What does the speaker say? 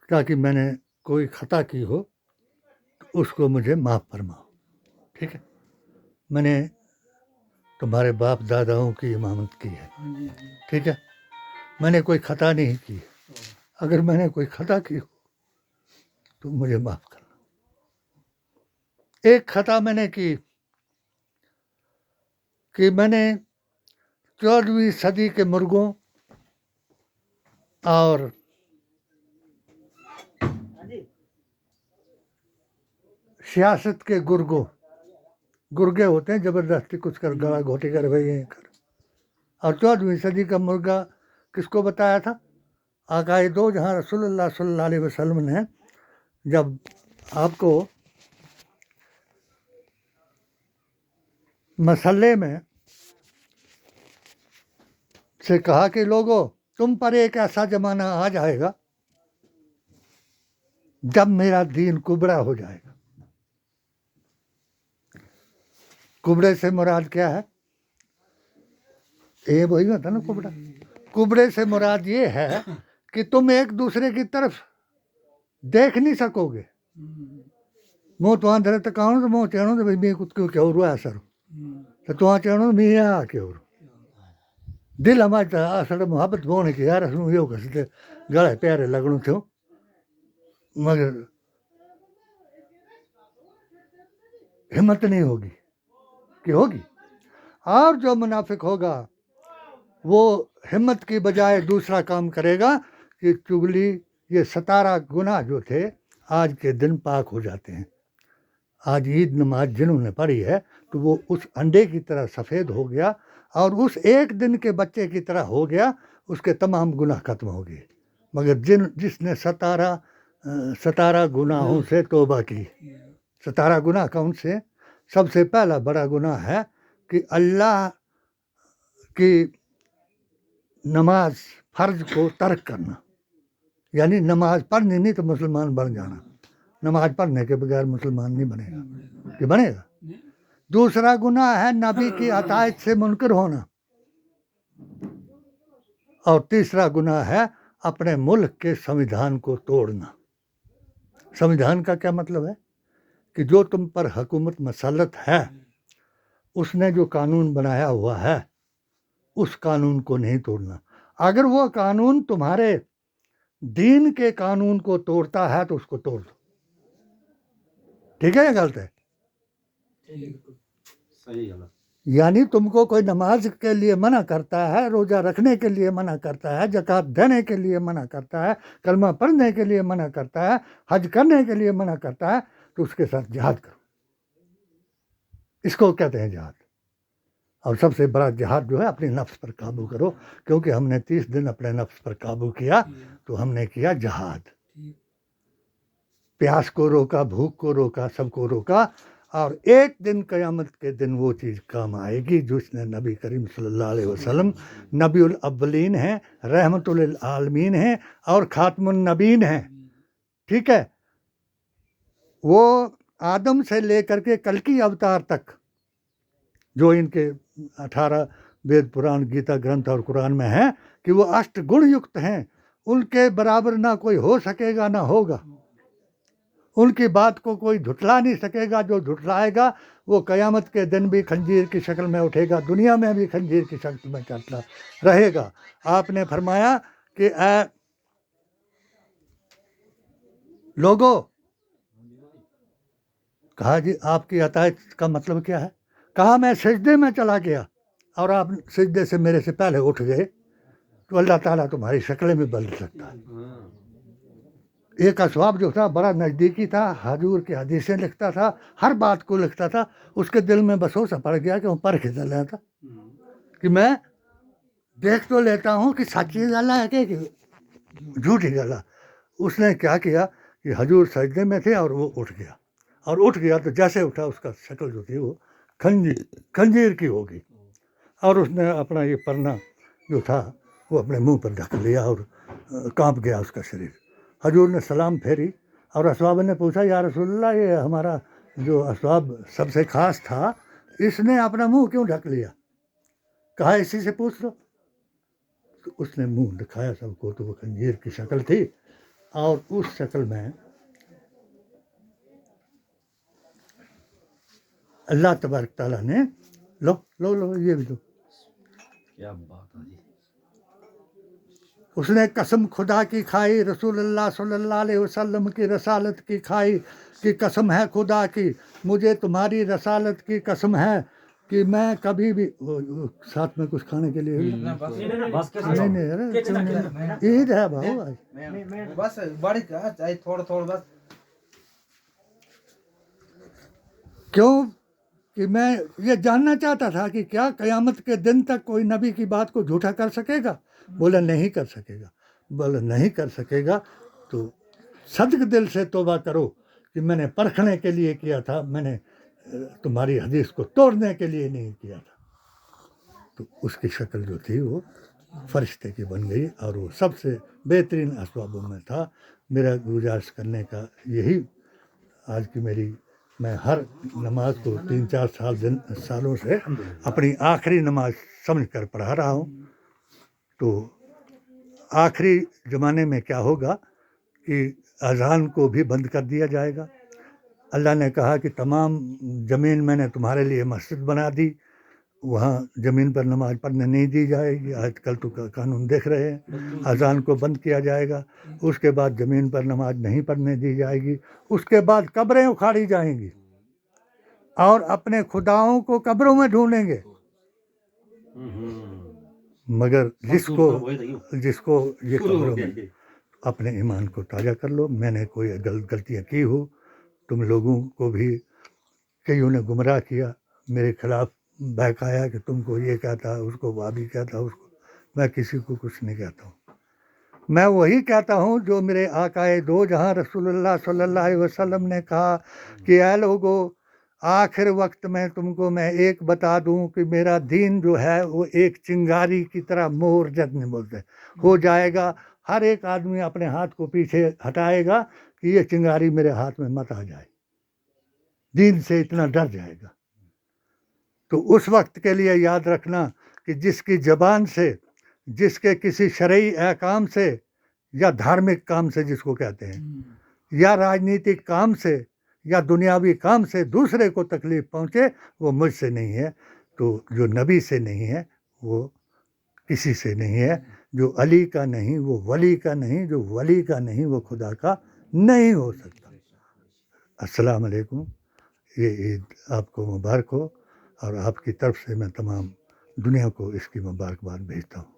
کہا کہ میں نے کوئی خطا کی ہو تو اس کو مجھے معاف فرماؤ. ٹھیک ہے، میں نے تمہارے باپ داداؤں کی امامت کی ہے. ٹھیک ہے، میں نے کوئی خطا نہیں کی. اگر میں نے کوئی خطا کی ہو تو مجھے معاف کرنا. ایک خطا میں نے کی کہ میں نے 14ویں صدی کے مرغوں اور سیاست کے گرگے ہوتے ہیں زبردستی کچھ کر گلا گھوٹی کر بھائی کر. اور 14ویں صدی کا مرغا کس کو بتایا تھا؟ آقائے دو جہاں رسول اللہ صلی اللہ علیہ وسلم نے جب آپ کو مسئلے میں سے کہا کہ لوگوں تم پر ایک ایسا زمانہ آ جائے گا جب میرا دین کبڑا ہو جائے گا. کبڑے سے مراد کیا ہے؟ وہی ہوتا نا کبڑا. کبڑے سے مراد یہ ہے کہ تم ایک دوسرے کی طرف دیکھ نہیں سکو گے. منہ تو اندر تک آؤ تو منہ چڑھوں تو میں کچھ کیا ہو رہا ہے سر تو چڑھوں میں آ کے ہو دل ہماری اصل محبت ہونے کی یار یہ کر گڑے پیارے لگنوں تھو مگر ہمت نہیں ہوگی کہ ہوگی. اور جو منافق ہوگا وہ ہمت کی بجائے دوسرا کام کرے گا کہ چگلی یہ 17 گناہ جو تھے آج کے دن پاک ہو جاتے ہیں. آج عید نماز جنہوں نے پڑھی ہے تو وہ اس انڈے کی طرح سفید ہو گیا اور اس ایک دن کے بچے کی طرح ہو گیا. اس کے تمام گناہ ختم ہو گئے. مگر جس نے 17 گناہوں سے توبہ کی. 17 گناہ کون سے؟ سب سے پہلا بڑا گناہ ہے کہ اللہ کی نماز فرض کو ترک کرنا، یعنی نماز پڑھنی نہیں تو مسلمان بن جانا. نماز پڑھنے کے بغیر مسلمان نہیں بنے گا. کہ بنے گا؟ دوسرا گناہ ہے نبی کی اطاعت سے منکر ہونا. اور تیسرا گناہ ہے اپنے ملک کے سنویدھان کو توڑنا. سنویدھان کا کیا مطلب ہے؟ کہ جو تم پر حکومت مسلط ہے اس نے جو قانون بنایا ہوا ہے اس قانون کو نہیں توڑنا. اگر وہ قانون تمہارے دین کے قانون کو توڑتا ہے تو اس کو توڑ دو. ٹھیک ہے یا غلط ہے؟ یعنی تم کو کوئی نماز کے لیے منع کرتا ہے، روزہ رکھنے کے لیے منع کرتا ہے، زکوٰۃ دینے کے لیے منع کرتا ہے، کلمہ پڑھنے کے لیے منع کرتا ہے، حج کرنے کے لیے منع کرتا ہے تو اس کے ساتھ جہاد کرو. اس کو کہتے ہیں جہاد. اور سب سے بڑا جہاد جو ہے اپنے نفس پر قابو کرو، کیونکہ ہم نے 30 دن اپنے نفس پر قابو کیا تو ہم نے کیا جہاد. پیاس کو روکا، بھوک کو روکا، سب کو روکا. اور ایک دن قیامت کے دن وہ چیز کام آئے گی جس نے نبی کریم صلی اللہ علیہ وسلم نبی الاولین ہیں، رحمت للعالمین ہیں اور خاتم النبین ہیں. ٹھیک ہے، وہ آدم سے لے کر کے کلکی اوتار تک جو ان کے 18 وید پران گیتا گرنتھ اور قرآن میں ہیں کہ وہ اشٹ گن یکت ہیں. ان کے برابر نہ کوئی ہو سکے گا نہ ہوگا. ان کی بات کو کوئی جھٹلا نہیں سکے گا. جو جھٹلائے گا وہ قیامت کے دن بھی خنجیر کی شکل میں اٹھے گا، دنیا میں بھی خنجیر کی شکل میں چلتا رہے گا. آپ نے فرمایا کہ اے لوگوں، کہا جی آپ کی اطاعت کا مطلب کیا ہے؟ کہا میں سجدے میں چلا گیا اور آپ سجدے سے میرے سے پہلے اٹھ گئے تو اللہ تعالیٰ تمہاری شکلیں بھی بدل سکتا ہے. ایک اسباب جو تھا بڑا نزدیکی تھا، حضور کی حدیثیں لکھتا تھا، ہر بات کو لکھتا تھا. اس کے دل میں بسوسا پڑ گیا کہ وہ پڑھ کے چل رہا تھا کہ میں دیکھ تو لیتا ہوں کہ سچی گل ہے کہ جھوٹی گل ہے. اس نے کیا کیا کہ حضور سجدے میں تھے اور وہ اٹھ گیا، اور اٹھ گیا تو جیسے اٹھا اس کا شکل جو تھی وہ خنجیر کی ہو گئی. اور اس نے اپنا یہ پرنا جو تھا وہ اپنے منہ پر ڈھک لیا اور کانپ گیا اس کا شریر. حضور نے سلام پھیری اور اسباب نے پوچھا یا رسول اللہ یہ ہمارا جو اسباب سب سے خاص تھا اس نے اپنا منہ کیوں ڈھک لیا؟ کہا اسی سے پوچھ لو. تو اس نے منہ دکھایا سب کو تو وہ خنجیر کی شکل تھی. اور اس شکل میں اللہ تبارک تعالیٰ نے لو لو لو یہ بھی لو، کیا بات ہے جی. اس نے قسم خدا کی کھائی، رسول اللہ صلی اللہ علیہ وسلم کی رسالت کی کھائی کہ قسم ہے خدا کی، مجھے تمہاری رسالت کی قسم ہے کہ میں کبھی بھی ساتھ میں کچھ کھانے کے لیے نہیں نہیں ارے کیوں نہیں؟ عید ہے بھاؤ آج. بس بڑی چاہیے تھوڑا تھوڑا بس. کیوں کہ میں یہ جاننا چاہتا تھا کہ کیا قیامت کے دن تک کوئی نبی کی بات کو جھوٹا کر سکے گا؟ بولا نہیں کر سکے گا. بولا نہیں کر سکے گا تو صدق دل سے توبہ کرو کہ میں نے پرکھنے کے لیے کیا تھا، میں نے تمہاری حدیث کو توڑنے کے لیے نہیں کیا تھا. تو اس کی شکل جو تھی وہ فرشتے کی بن گئی اور وہ سب سے بہترین اسبابوں میں تھا. میرا گزارش کرنے کا یہی آج کی میری، میں ہر نماز کو 3-4 سالوں سے اپنی آخری نماز سمجھ کر پڑھا رہا ہوں. تو آخری زمانے میں کیا ہوگا کہ اذان کو بھی بند کر دیا جائے گا. اللہ نے کہا کہ تمام زمین میں نے تمہارے لیے مسجد بنا دی، وہاں زمین پر نماز پڑھنے نہیں دی جائے گی. آج کل تو قانون دیکھ رہے ہیں، اذان کو بند کیا جائے گا، اس کے بعد زمین پر نماز نہیں پڑھنے دی جائے گی. اس کے بعد قبریں اکھاڑی جائیں گی اور اپنے خداؤں کو قبروں میں ڈھونڈیں گے. مگر جس کو یہ قبروں میں اپنے ایمان کو تازہ کر لو. میں نے کوئی غلطیاں کی ہو، تم لوگوں کو بھی کئیوں نے گمراہ کیا، میرے خلاف بہکایا کہ تم کو یہ کہتا، اس کو بابی کہتا، اس کو، میں کسی کو کچھ نہیں کہتا ہوں. میں وہی کہتا ہوں جو میرے آقائے دو جہاں رسول اللہ صلی اللہ علیہ وسلم نے کہا کہ اے لوگو، آخر وقت میں تم کو میں ایک بتا دوں کہ میرا دین جو ہے وہ ایک چنگاری کی طرح مور جد نہیں بولتے ہو جائے گا. ہر ایک آدمی اپنے ہاتھ کو پیچھے ہٹائے گا کہ یہ چنگاری میرے ہاتھ میں مت آ جائے، دین سے اتنا ڈر جائے گا. تو اس وقت کے لیے یاد رکھنا کہ جس کی زبان سے، جس کے کسی شرعی احکام سے یا دھارمک کام سے جس کو کہتے ہیں، یا راجنیتک کام سے یا دنیاوی کام سے دوسرے کو تکلیف پہنچے، وہ مجھ سے نہیں ہے. تو جو نبی سے نہیں ہے وہ کسی سے نہیں ہے. جو علی کا نہیں وہ ولی کا نہیں، جو ولی کا نہیں وہ خدا کا نہیں ہو سکتا. السلام علیکم. یہ عید آپ کو مبارک ہو، اور آپ کی طرف سے میں تمام دنیا کو اس کی مبارکباد بھیجتا ہوں.